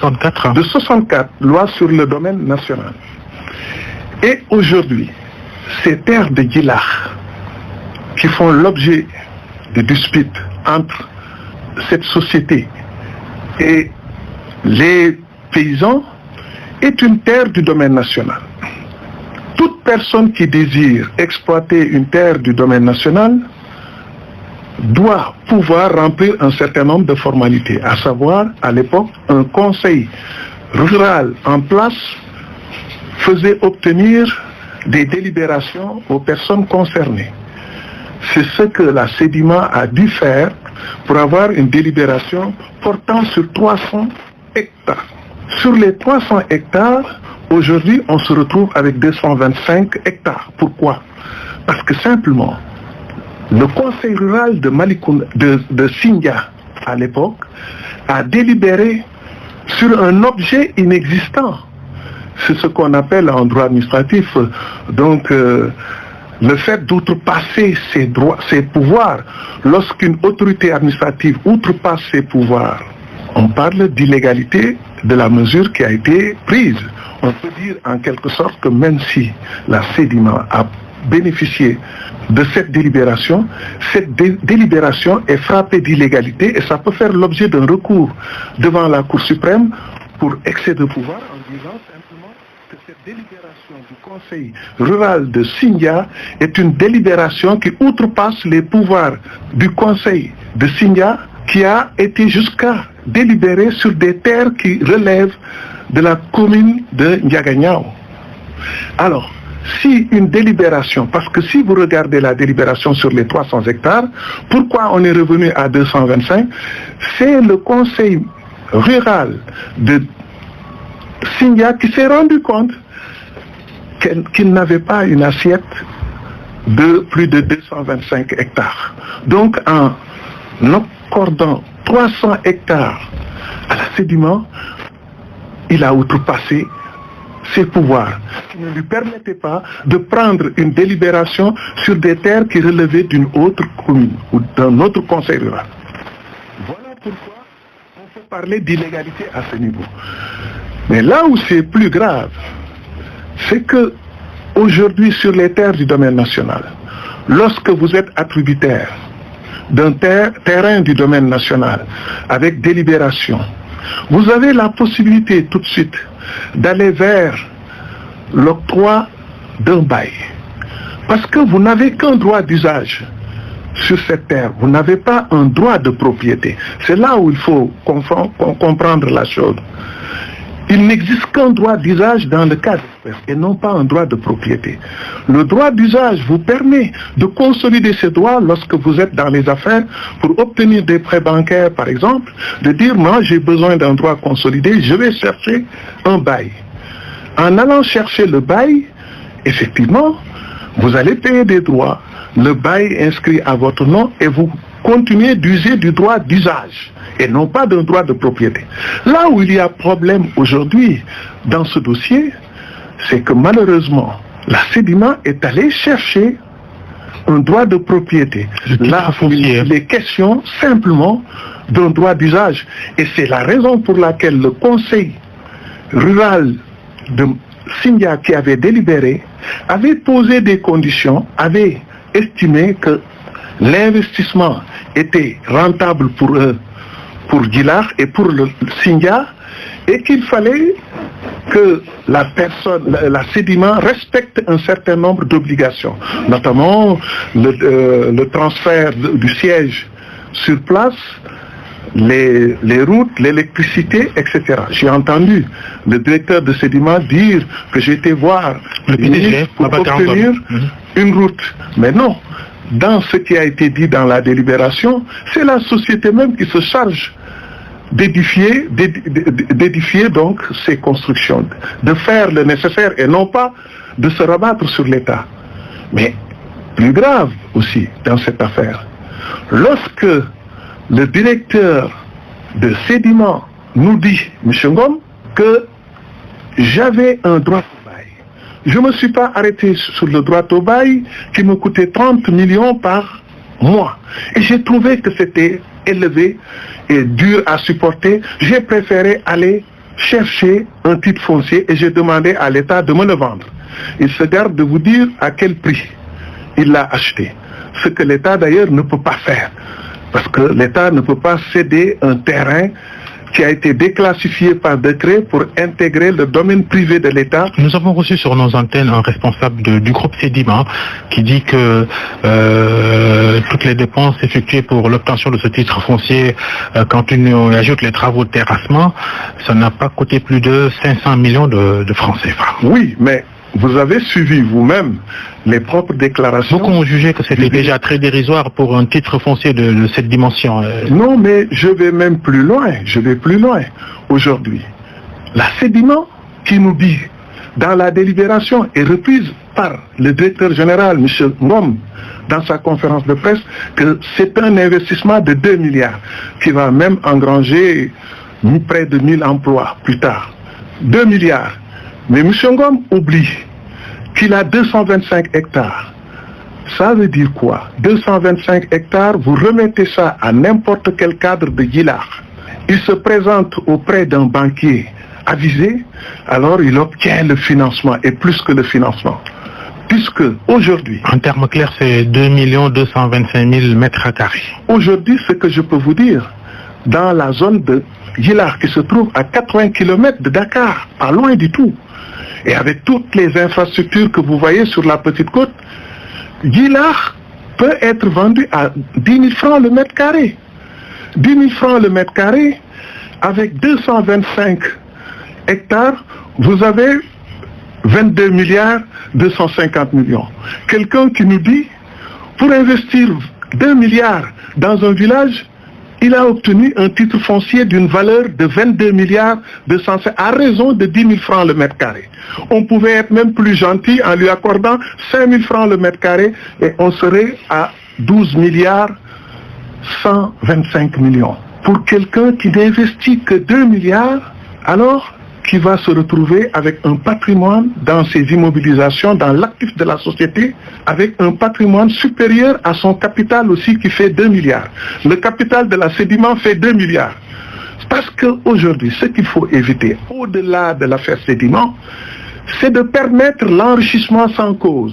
64. De 64, loi sur le domaine national. Et aujourd'hui, ces terres de Guilard qui font l'objet de disputes entre cette société et les paysans est une terre du domaine national. Toute personne qui désire exploiter une terre du domaine national doit pouvoir remplir un certain nombre de formalités, à savoir, à l'époque, un conseil rural en place faisait obtenir des délibérations aux personnes concernées. C'est ce que la Sedima a dû faire pour avoir une délibération portant sur 300 hectares. Sur les 300 hectares, aujourd'hui, on se retrouve avec 225 hectares. Pourquoi? Parce que simplement, le conseil rural de Sindia, à l'époque, a délibéré sur un objet inexistant. C'est ce qu'on appelle en droit administratif, donc, le fait d'outrepasser ses pouvoirs. Lorsqu'une autorité administrative outrepasse ses pouvoirs, on parle d'illégalité de la mesure qui a été prise. On peut dire en quelque sorte que même si la Sedima a bénéficié de cette délibération est frappée d'illégalité et ça peut faire l'objet d'un recours devant la Cour suprême pour excès de pouvoir en disant simplement que cette délibération du Conseil rural de Sindia est une délibération qui outrepasse les pouvoirs du Conseil de Sindia qui a été jusqu'à délibérer sur des terres qui relèvent de la commune de Ndiaganyao. Alors, si une délibération, parce que si vous regardez la délibération sur les 300 hectares, pourquoi on est revenu à 225? C'est le conseil rural de Sindia qui s'est rendu compte qu'il n'avait pas une assiette de plus de 225 hectares. Donc, en accordant 300 hectares à la Sedima, il a outrepassé ses pouvoirs, qui ne lui permettaient pas de prendre une délibération sur des terres qui relevaient d'une autre commune ou d'un autre conseil rural. Voilà pourquoi on peut parler d'illégalité à ce niveau. Mais là où c'est plus grave, c'est que aujourd'hui sur les terres du domaine national, lorsque vous êtes attributaire d'un terrain du domaine national avec délibération, vous avez la possibilité tout de suite d'aller vers l'octroi d'un bail. Parce que vous n'avez qu'un droit d'usage sur cette terre, vous n'avez pas un droit de propriété. C'est là où il faut comprendre la chose. Il n'existe qu'un droit d'usage dans le cas d'espèce et non pas un droit de propriété. Le droit d'usage vous permet de consolider ces droits lorsque vous êtes dans les affaires pour obtenir des prêts bancaires, par exemple, de dire moi j'ai besoin d'un droit consolidé, je vais chercher un bail. En allant chercher le bail, effectivement, vous allez payer des droits, le bail est inscrit à votre nom et vous continuez d'user du droit d'usage et non pas d'un droit de propriété. Là où il y a problème aujourd'hui dans ce dossier, c'est que malheureusement, la Sedima est allée chercher un droit de propriété. Là, il est question simplement d'un droit d'usage. Et c'est la raison pour laquelle le conseil rural de Sindia qui avait délibéré avait posé des conditions, avait estimé que l'investissement était rentable pour eux, pour Guilard et pour le Sindia, et qu'il fallait que la Sedima respecte un certain nombre d'obligations, notamment le transfert du siège sur place, les routes, l'électricité, etc. J'ai entendu le directeur de Sedima dire que j'étais voir le PDG pour obtenir une route. Mais non, dans ce qui a été dit dans la délibération, c'est la société même qui se charge d'édifier donc ces constructions, de faire le nécessaire et non pas de se rabattre sur l'État. Mais plus grave aussi dans cette affaire, lorsque le directeur de Sedima nous dit, M. Ngom, que j'avais un droit au bail. Je ne me suis pas arrêté sur le droit au bail qui me coûtait 30 millions par mois. Et j'ai trouvé que c'était élevé et dur à supporter. J'ai préféré aller cherché un titre foncier et j'ai demandé à l'État de me le vendre. Il se garde de vous dire à quel prix il l'a acheté. Ce que l'État d'ailleurs ne peut pas faire. Parce que l'État ne peut pas céder un terrain qui a été déclassifié par décret pour intégrer le domaine privé de l'État. Nous avons reçu sur nos antennes un responsable du groupe Sedima qui dit que toutes les dépenses effectuées pour l'obtention de ce titre foncier, quand on ajoute les travaux de terrassement, ça n'a pas coûté plus de 500 millions de francs CFA. Oui, mais vous avez suivi vous-même les propres déclarations. Beaucoup ont jugé que c'était déjà très dérisoire pour un titre foncier de cette dimension. Non, mais je vais même plus loin. Je vais plus loin. Aujourd'hui, la Sedima qui nous dit dans la délibération est reprise par le directeur général, M. Ngom, dans sa conférence de presse, que c'est un investissement de 2 milliards qui va même engranger près de 1000 emplois plus tard. 2 milliards. Mais M. Ngom oublie qu'il a 225 hectares. Ça veut dire quoi? 225 hectares, vous remettez ça à n'importe quel cadre de Djilakh. Il se présente auprès d'un banquier avisé, alors il obtient le financement, et plus que le financement. Puisque aujourd'hui... En termes clairs, c'est 2 225 000 mètres carrés. Aujourd'hui, ce que je peux vous dire, dans la zone de Djilakh, qui se trouve à 80 km de Dakar, pas loin du tout, et avec toutes les infrastructures que vous voyez sur la petite côte, Djilakh peut être vendu à 10 000 francs le mètre carré. 10 000 francs le mètre carré, avec 225 hectares, vous avez 22 milliards 250 millions. Quelqu'un qui nous dit, pour investir 2 milliards dans un village, il a obtenu un titre foncier d'une valeur de 22 milliards 250 à raison de 10 000 francs le mètre carré. On pouvait être même plus gentil en lui accordant 5 000 francs le mètre carré et on serait à 12 milliards 125 millions. Pour quelqu'un qui n'investit que 2 milliards, alors qui va se retrouver avec un patrimoine dans ses immobilisations, dans l'actif de la société, avec un patrimoine supérieur à son capital aussi qui fait 2 milliards. Le capital de la Sedima fait 2 milliards. Parce qu'aujourd'hui, ce qu'il faut éviter, au-delà de l'affaire Sedima, c'est de permettre l'enrichissement sans cause.